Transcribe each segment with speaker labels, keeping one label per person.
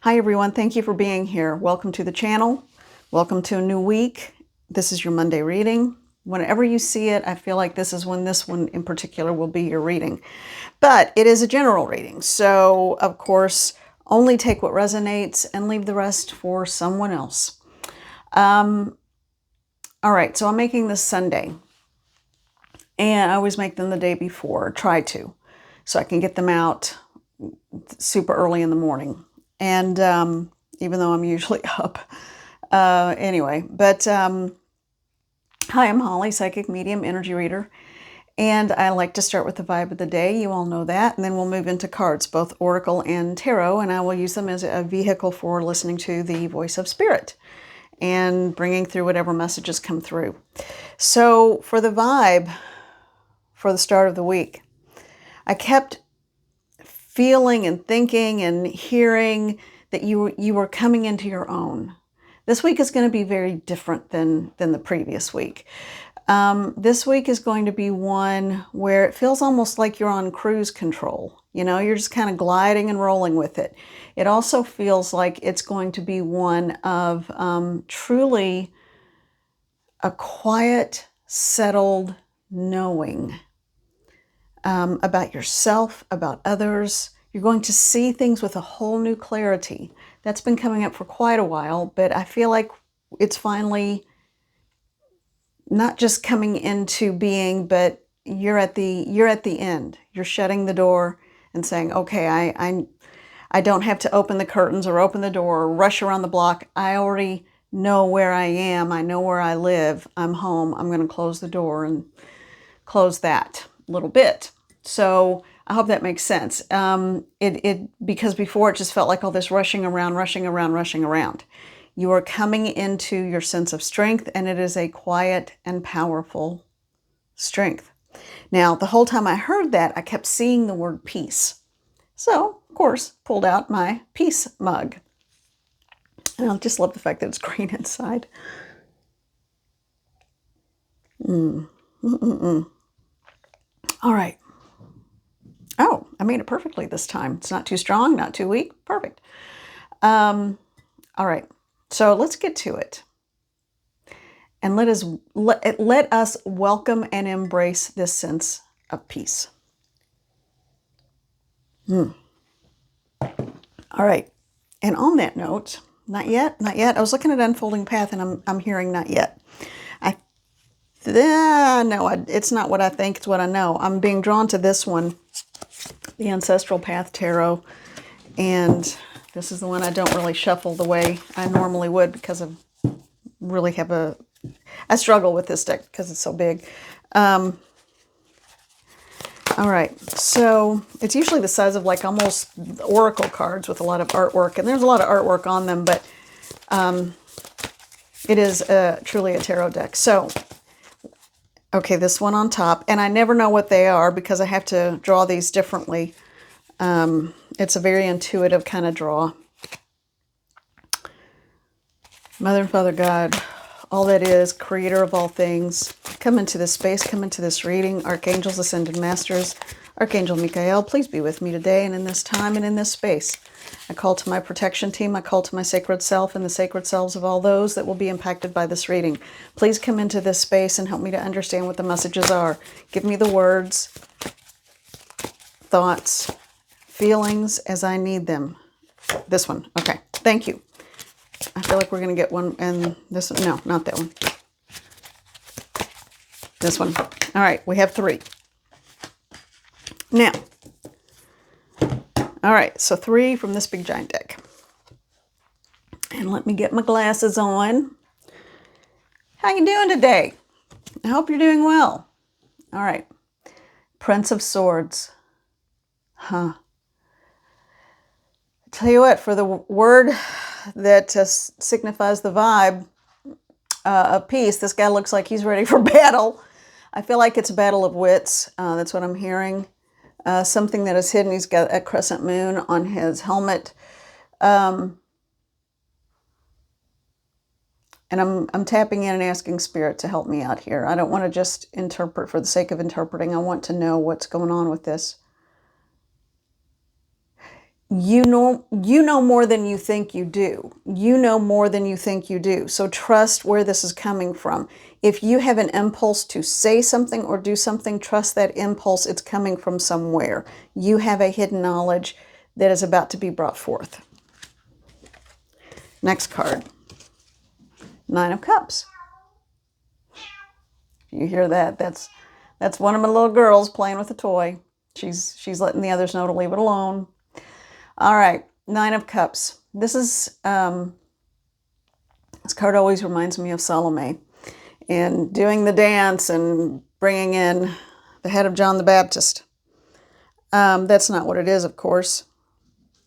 Speaker 1: Hi everyone, thank you for being here. Welcome to the channel. Welcome to a new week. This is your Monday reading. Whenever you see it, I feel like this is when this one in particular will be your reading. But it is a general reading, so of course, only take what resonates and leave the rest for someone else. All right, so I'm making this Sunday. And I always make them the day before, try to, so I can get them out super early in the morning. And even though I'm usually up. Anyway, but hi, I'm Holly, psychic medium, energy reader. And I like to start with the vibe of the day. You all know that. And then we'll move into cards, both Oracle and Tarot. And I will use them as a vehicle for listening to the voice of spirit and bringing through whatever messages come through. So for the vibe for the start of the week, I kept feeling and thinking and hearing that you were coming into your own. This week is going to be very different than the previous week. This week is going to be one where it feels almost like you're on cruise control. You know, you're just kind of gliding and rolling with it. It also feels like it's going to be one of truly a quiet, settled knowing about yourself, about others. You're going to see things with a whole new clarity. That's been coming up for quite a while, but I feel like it's finally not just coming into being, but you're at the end. You're shutting the door and saying, okay, I don't have to open the curtains or open the door or rush around the block. I already know where I am. I know where I live. I'm home. I'm going to close the door and close that a little bit. So I hope that makes sense. Because before it just felt like all this rushing around. You are coming into your sense of strength, and it is a quiet and powerful strength. Now, the whole time I heard that, I kept seeing the word peace. So, of course, pulled out my peace mug. And I just love the fact that it's green inside. All right. Oh, I made it perfectly this time. It's not too strong, not too weak. Perfect. All right. So let's get to it. And let us welcome and embrace this sense of peace. All right. And on that note, not yet. I was looking at Unfolding Path and I'm hearing not yet. It's not what I think, it's what I know. I'm being drawn to this one, the Ancestral Path Tarot, and this is the one I don't really shuffle the way I normally would because I struggle with this deck because it's so big. All right, so it's usually the size of like almost oracle cards with a lot of artwork, and there's a lot of artwork on them, but it is truly a tarot deck. So, okay, this one on top, and I never know what they are because I have to draw these differently. It's a very intuitive kind of draw. Mother and Father God, all that is, creator of all things, come into this space, come into this reading. Archangels, Ascended Masters, Archangel Michael, please be with me today and in this time and in this space. I call to my protection team, I call to my sacred self and the sacred selves of all those that will be impacted by this reading. Please come into this space and help me to understand what the messages are. Give me the words, thoughts, feelings as I need them. This one, okay, thank you. I feel like we're going to get one, and this one, no, not that one. This one. All right, we have 3. Now, all right, so 3 from this big giant deck. And let me get my glasses on. How you doing today? I hope you're doing well. All right, Prince of Swords. I tell you what, for the word that signifies the vibe of peace, this guy looks like he's ready for battle. I feel like it's a battle of wits. That's what I'm hearing. Something that is hidden. He's got a crescent moon on his helmet. And I'm tapping in and asking Spirit to help me out here. I don't want to just interpret for the sake of interpreting. I want to know what's going on with this. You know more than you think you do. You know more than you think you do. So trust where this is coming from. If you have an impulse to say something or do something, trust that impulse. It's coming from somewhere. You have a hidden knowledge that is about to be brought forth. Next card. Nine of Cups. You hear that? That's one of my little girls playing with a toy. She's letting the others know to leave it alone. All right, Nine of Cups. This is this card always reminds me of Salome and doing the dance and bringing in the head of John the Baptist. That's not what it is, of course.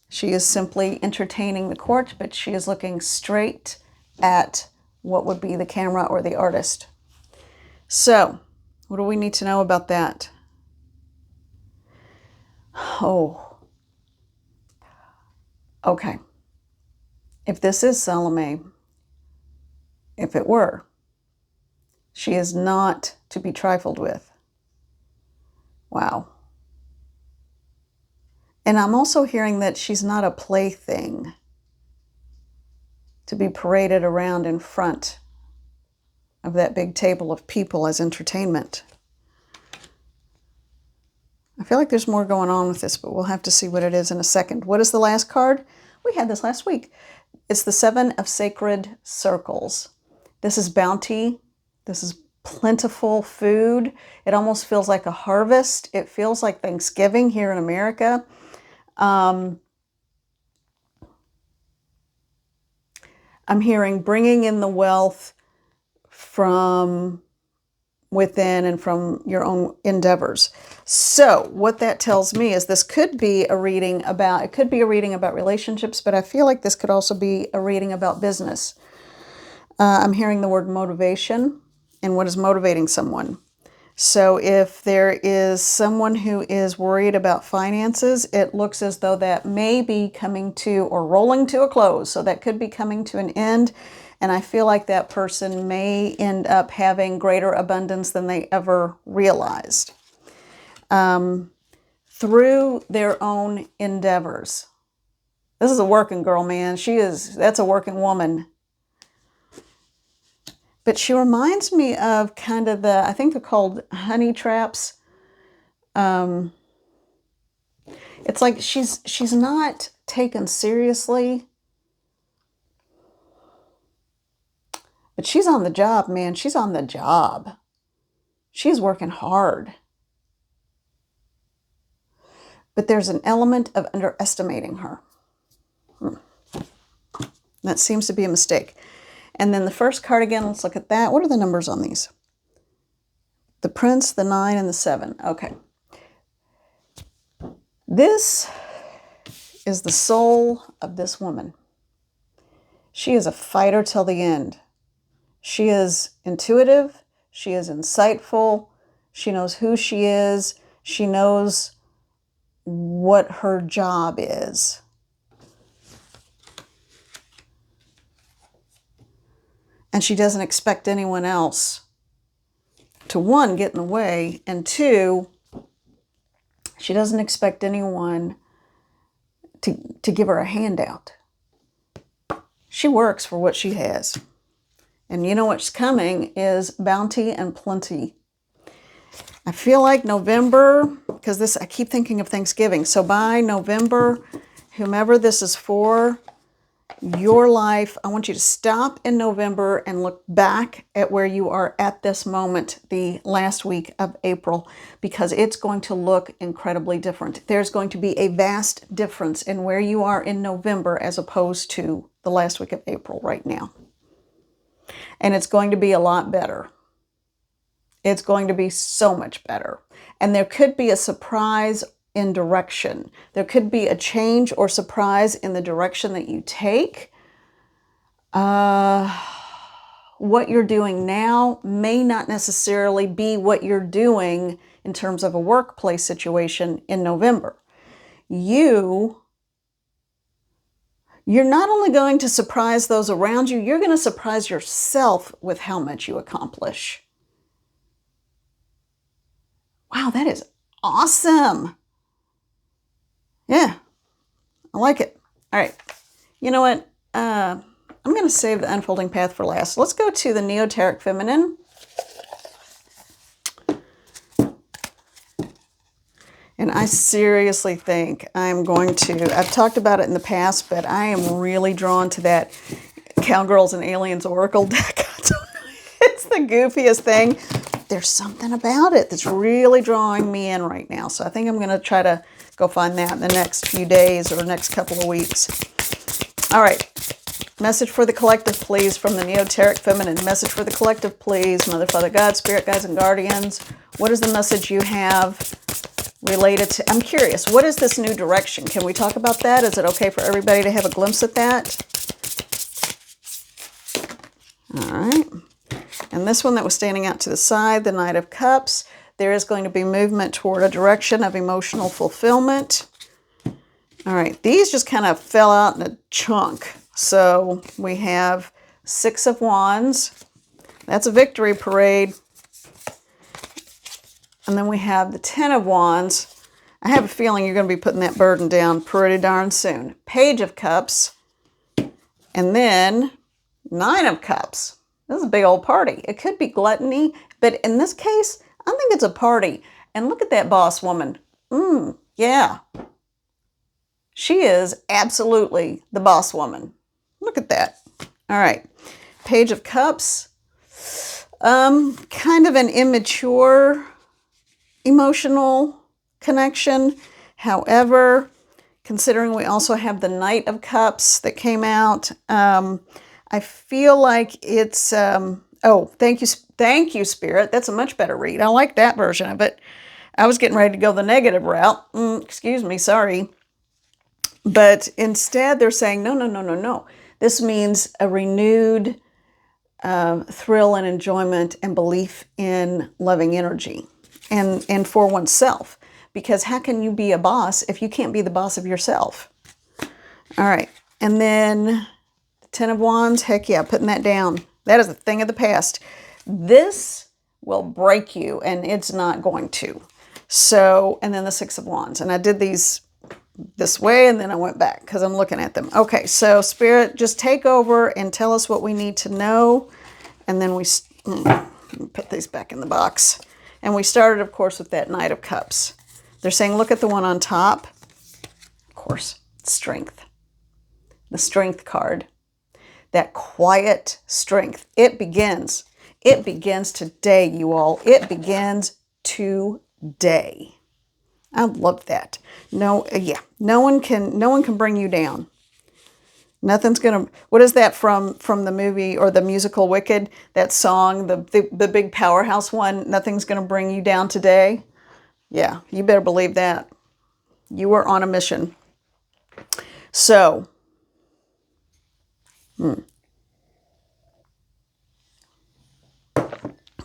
Speaker 1: She is simply entertaining the court, but she is looking straight at what would be the camera or the artist. So, what do we need to know about that? Oh, okay. If this is Salome, if it were, she is not to be trifled with. Wow. And I'm also hearing that she's not a plaything to be paraded around in front of that big table of people as entertainment. I feel like there's more going on with this, but we'll have to see what it is in a second. What is the last card? We had this last week. It's the Seven of Sacred Circles. This is bounty. This is plentiful food. It almost feels like a harvest. It feels like Thanksgiving here in America. I'm hearing bringing in the wealth from within and from your own endeavors. So what that tells me is this could be a reading about, it could be a reading about relationships, but I feel like this could also be a reading about business. I'm hearing the word motivation and what is motivating someone. So if there is someone who is worried about finances, it looks as though that may be coming to or rolling to a close. So that could be coming to an end. And I feel like that person may end up having greater abundance than they ever realized through their own endeavors. This is a working girl, man. That's a working woman. But she reminds me of kind of I think they're called honey traps. It's like she's not taken seriously. But she's on the job, man. She's on the job. She's working hard. But there's an element of underestimating her. That seems to be a mistake. And then the first card again, let's look at that. What are the numbers on these? The Prince, the 9, and the 7. Okay. This is the soul of this woman. She is a fighter till the end. She is intuitive. She is insightful. She knows who she is. She knows what her job is. And she doesn't expect anyone else to, one, get in the way, and two, she doesn't expect anyone to give her a handout. She works for what she has. And you know what's coming is bounty and plenty. I feel like November, because I keep thinking of Thanksgiving. So by November, whomever this is for, your life, I want you to stop in November and look back at where you are at this moment, the last week of April, because it's going to look incredibly different. There's going to be a vast difference in where you are in November as opposed to the last week of April right now. And it's going to be a lot better. It's going to be so much better. And there could be a surprise in direction. There could be a change or surprise in the direction that you take. What you're doing now may not necessarily be what you're doing in terms of a workplace situation in November. You're not only going to surprise those around you, you're going to surprise yourself with how much you accomplish. Wow, that is awesome. Yeah, I like it. All right. You know what? I'm going to save the unfolding path for last. Let's go to the Neoteric Feminine. And I seriously think I'm going to, I've talked about it in the past, but I am really drawn to that Cowgirls and Aliens Oracle deck. I don't know. It's the goofiest thing. There's something about it that's really drawing me in right now. So I think I'm going to try to go find that in the next few days or next couple of weeks. All right. Message for the collective, please, from the Neoteric Feminine. Message for the collective, please. Mother, Father, God, Spirit, Guides, and Guardians. What is the message you have related to, I'm curious, what is this new direction? Can we talk about that? Is it okay for everybody to have a glimpse at that? All right. And this one that was standing out to the side, the Knight of Cups, there is going to be movement toward a direction of emotional fulfillment. All right. These just kind of fell out in a chunk. So we have Six of Wands. That's a victory parade. And then we have the Ten of Wands. I have a feeling you're going to be putting that burden down pretty darn soon. Page of Cups. And then Nine of Cups. This is a big old party. It could be gluttony, but in this case, I think it's a party. And look at that boss woman. Yeah. She is absolutely the boss woman. Look at that. All right. Page of Cups. Kind of an immature emotional connection. However, considering we also have the Knight of Cups that came out, I feel like it's, oh, thank you, Spirit. That's a much better read. I like that version of it. I was getting ready to go the negative route. Excuse me, sorry. But instead, they're saying, no. This means a renewed thrill and enjoyment and belief in loving energy and for oneself. Because how can you be a boss if you can't be the boss of yourself? All right. And then Ten of Wands, heck yeah, putting that down. That is a thing of the past. This will break you, and it's not going to. So, and then the Six of Wands. And I did these this way, and then I went back because I'm looking at them. Okay, so Spirit, just take over and tell us what we need to know. And then we put these back in the box. And we started, of course, with that Knight of Cups. They're saying, look at the one on top. Of course, strength. The Strength card. That quiet strength. It begins. It begins today, you all. It begins today. I love that. No one can bring you down. Nothing's gonna. What is that from the movie or the musical Wicked? That song, the big powerhouse one. Nothing's gonna bring you down today. Yeah, you better believe that. You were on a mission. So.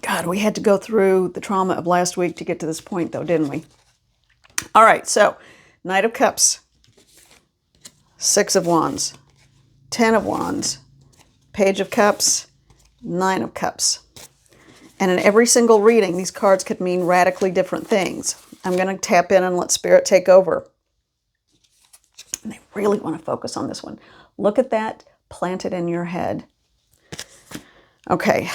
Speaker 1: God, we had to go through the trauma of last week to get to this point, though, didn't we? All right, so Knight of Cups, Six of Wands, Ten of Wands, Page of Cups, Nine of Cups. And in every single reading, these cards could mean radically different things. I'm going to tap in and let Spirit take over. And I really want to focus on this one. Look at that. Plant it in your head. Okay.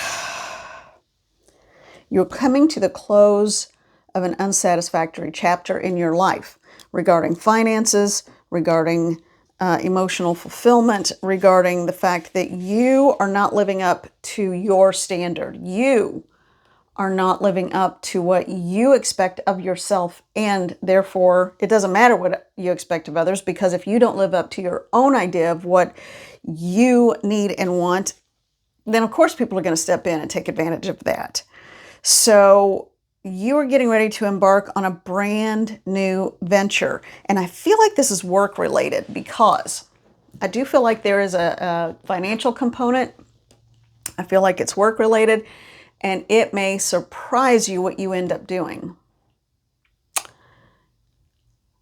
Speaker 1: You're coming to the close of an unsatisfactory chapter in your life regarding finances, regarding emotional fulfillment, regarding the fact that you are not living up to your standard. You are not living up to what you expect of yourself, and therefore it doesn't matter what you expect of others, because if you don't live up to your own idea of what you need and want, then of course people are going to step in and take advantage of that. So you are getting ready to embark on a brand new venture. And I feel like this is work related, because I do feel like there is a financial component. I feel like it's work related, and it may surprise you what you end up doing.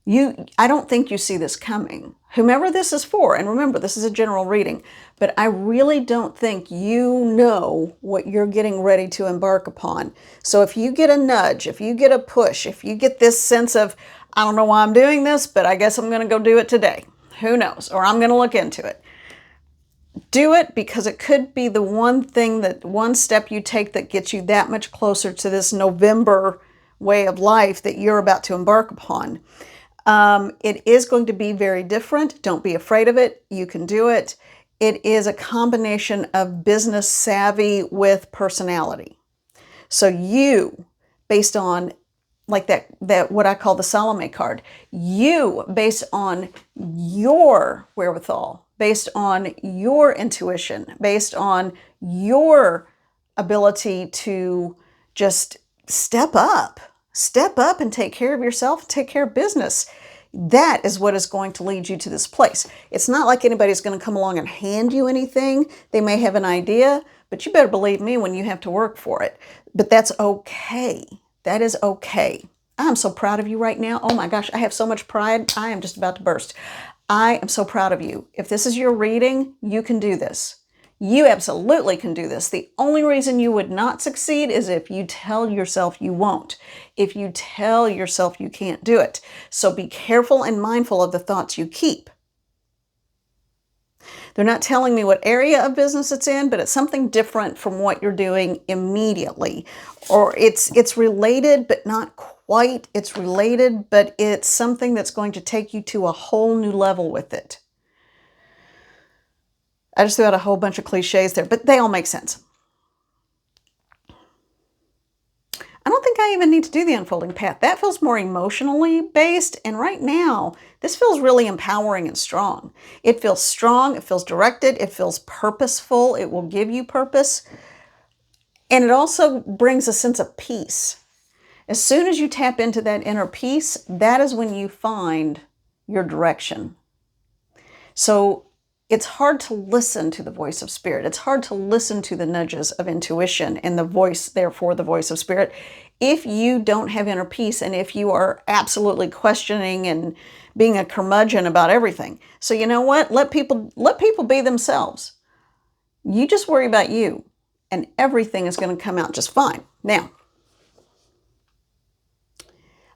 Speaker 1: I don't think you see this coming. Whomever this is for, and remember, this is a general reading, but I really don't think you know what you're getting ready to embark upon. So if you get a nudge, if you get a push, if you get this sense of, I don't know why I'm doing this, but I guess I'm going to go do it today. Who knows? Or I'm going to look into it. Do it, because it could be the one thing, that one step you take that gets you that much closer to this November way of life that you're about to embark upon. It is going to be very different. Don't be afraid of it. You can do it. It is a combination of business savvy with personality. So you, based on like that what I call the Salome card, you, based on your wherewithal, based on your intuition, based on your ability to just step up and take care of yourself, take care of business. That is what is going to lead you to this place. It's not like anybody's going to come along and hand you anything. They may have an idea, but you better believe me when you have to work for it. But that's okay. That is okay. I'm so proud of you right now. Oh my gosh, I have so much pride. I am just about to burst. I am so proud of you. If this is your reading, you can do this. You absolutely can do this. The only reason you would not succeed is if you tell yourself you won't. If you tell yourself you can't do it. So be careful and mindful of the thoughts you keep. They're not telling me what area of business it's in, but it's something different from what you're doing immediately. Or it's related, but not quite. It's related, but it's something that's going to take you to a whole new level with it. I just threw out a whole bunch of cliches there, but they all make sense. I don't think I even need to do the unfolding path. That feels more emotionally based. And right now, this feels really empowering and strong. It feels strong. It feels directed. It feels purposeful. It will give you purpose. And it also brings a sense of peace. As soon as you tap into that inner peace, that is when you find your direction. So it's hard to listen to the voice of spirit. It's hard to listen to the nudges of intuition and the voice, therefore the voice of spirit, if you don't have inner peace and if you are absolutely questioning and being a curmudgeon about everything. So you know what? Let people be themselves. You just worry about you and everything is going to come out just fine. Now,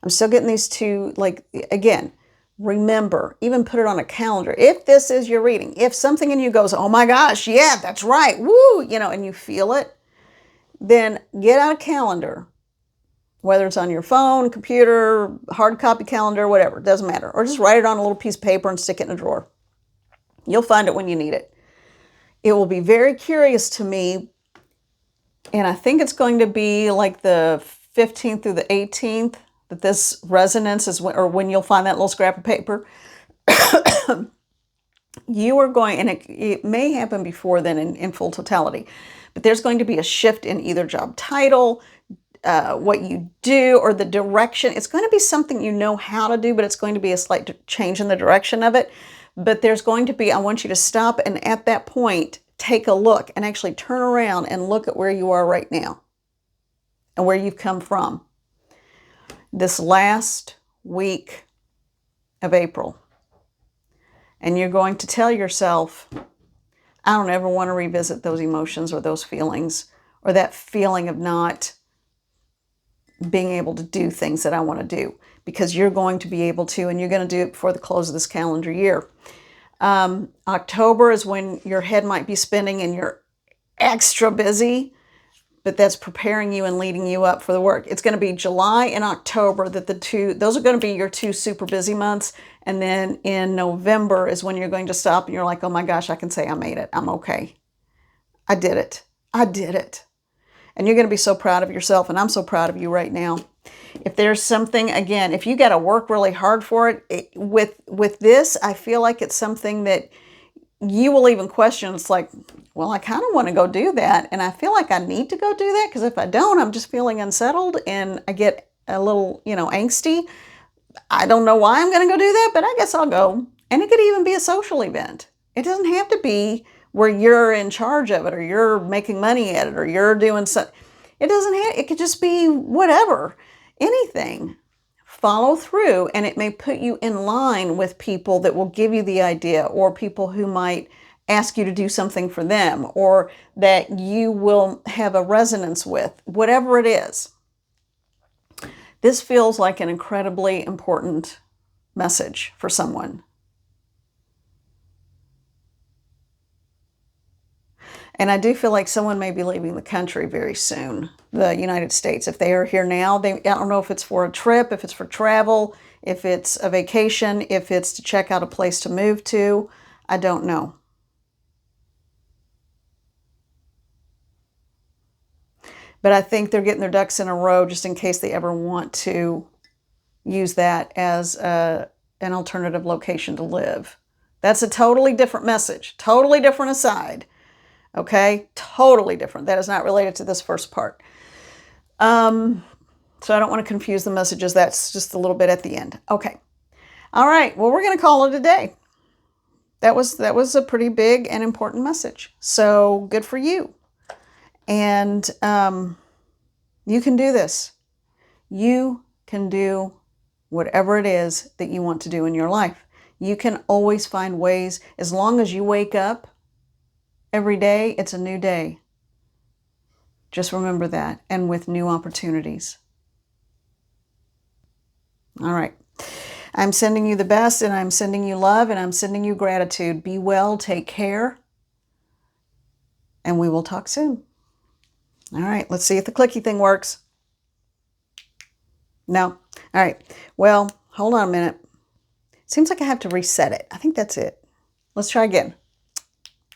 Speaker 1: I'm still getting these two, like, again, remember, even put it on a calendar. If this is your reading, if something in you goes, oh my gosh, yeah, that's right, woo, and you feel it, then get out a calendar, whether it's on your phone, computer, hard copy calendar, whatever, it doesn't matter. Or just write it on a little piece of paper and stick it in a drawer. You'll find it when you need it. It will be very curious to me, and I think it's going to be like the 15th through the 18th, that this resonance is when you'll find that little scrap of paper. You are going, and it may happen before then in full totality, but there's going to be a shift in either job title, what you do, or the direction. It's going to be something you know how to do, but it's going to be a slight change in the direction of it. But there's going to be, I want you to stop and at that point, take a look and actually turn around and look at where you are right now and where you've come from. This last week of April. And you're going to tell yourself, I don't ever want to revisit those emotions or those feelings or that feeling of not being able to do things that I want to do, because you're going to be able to, and you're going to do it before the close of this calendar year. October is when your head might be spinning and you're extra busy, but that's preparing you and leading you up for the work. It's going to be July and October that those are going to be your two super busy months. And then in November is when you're going to stop and you're like, oh my gosh, I can say I made it. I'm okay. I did it. I did it. And you're going to be so proud of yourself. And I'm so proud of you right now. If there's something, again, if you got to work really hard for it, with this, I feel like it's something that you will even question. It's like, well, I kind of want to go do that. And I feel like I need to go do that, because if I don't, I'm just feeling unsettled and I get a little, angsty. I don't know why I'm going to go do that, but I guess I'll go. And it could even be a social event. It doesn't have to be where you're in charge of it or you're making money at it or you're doing something. It could just be whatever, anything. Follow through, and it may put you in line with people that will give you the idea, or people who might ask you to do something for them, or that you will have a resonance with, whatever it is. This feels like an incredibly important message for someone. And I do feel like someone may be leaving the country very soon, the United States. If they are here now, I don't know if it's for a trip, if it's for travel, if it's a vacation, if it's to check out a place to move to. I don't know. But I think they're getting their ducks in a row just in case they ever want to use that as an alternative location to live. That's a totally different message, totally different aside. Okay, totally different. That is not related to this first part. So I don't want to confuse the messages. That's just a little bit at the end. Okay. All right. Well, we're going to call it a day. That was a pretty big and important message. So good for you. And you can do this. You can do whatever it is that you want to do in your life. You can always find ways. As long as you wake up every day, it's a new day. Just remember that. And with new opportunities. All right. I'm sending you the best, and I'm sending you love, and I'm sending you gratitude. Be well, take care, and we will talk soon. All right, let's see if the clicky thing works. No. All right. Well, hold on a minute. Seems like I have to reset it. I think that's it. Let's try again.